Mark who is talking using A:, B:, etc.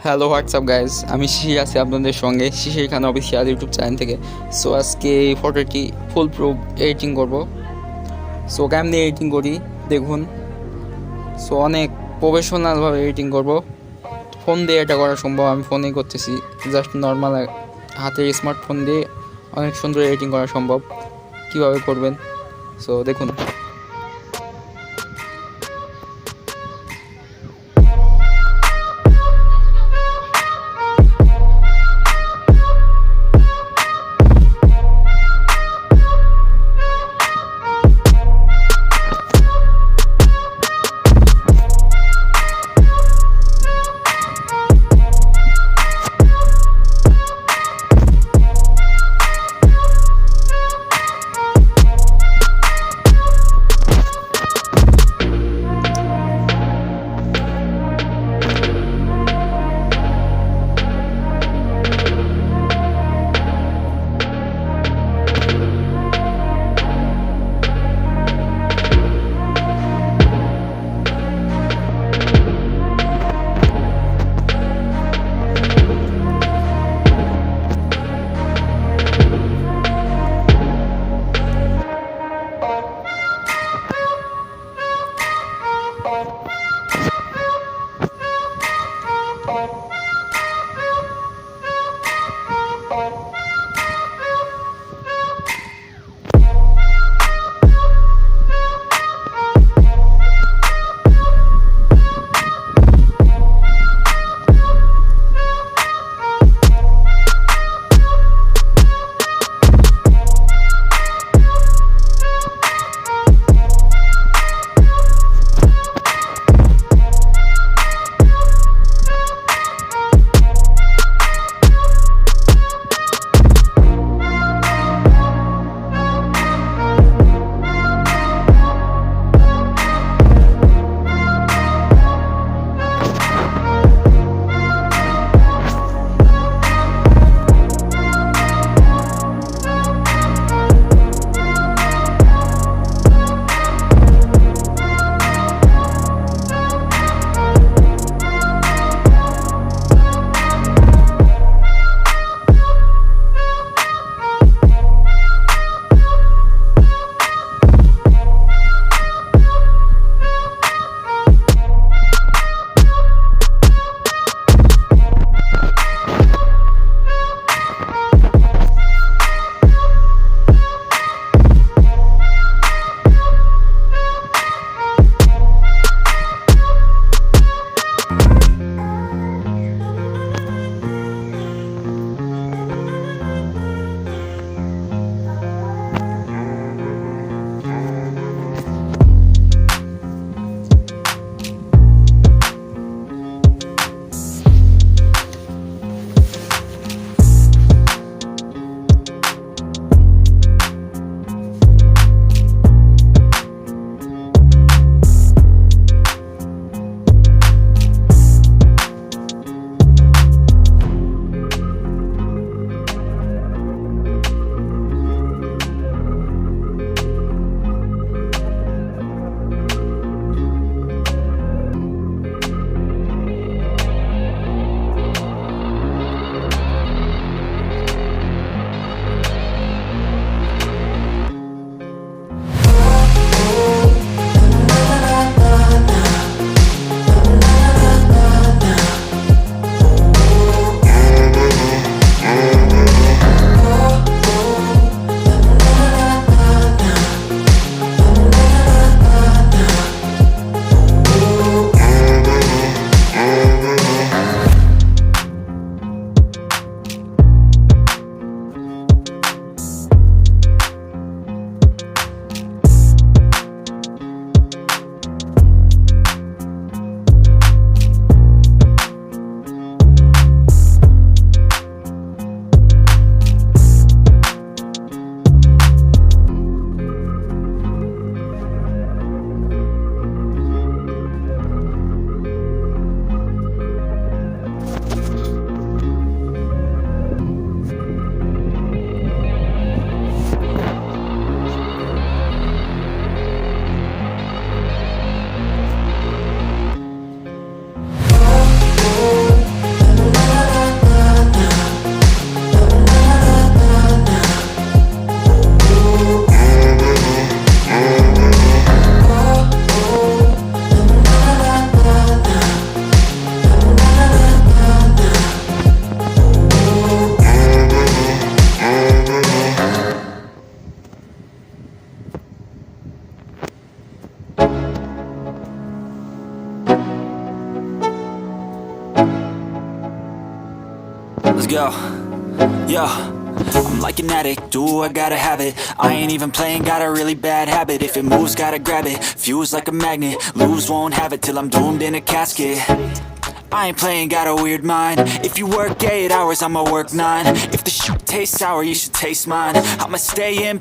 A: Hello WhatsApp guys, আমি শিশির আছি আপনাদের সঙ্গে শিশির খান অফিসিয়াল ইউটিউব চ্যানেল থেকে। সো আজকে এই ফটোটি ফুল প্রুফ এডিটিং করব। সো কেমনি এডিটিং করি দেখুন। সো অনেক প্রফেশনালভাবে এডিটিং করব। ফোন দিয়ে এটা করা সম্ভব, আমি ফোনেই করতেছি। জাস্ট নর্মাল হাতের স্মার্টফোন দিয়ে অনেক সুন্দর এডিটিং করা সম্ভব। কীভাবে করবেন সো দেখুন।
B: go. Yo, I'm like an addict, do I gotta have it. I ain't even playing, got a really bad habit. If it moves, gotta grab it, fuse like a magnet. Lose, won't have it till I'm doomed in a casket. I ain't playing, got a weird mind. If you work 8 hours, I'ma work 9. If the shoot tastes sour, you should taste mine. I'ma stay in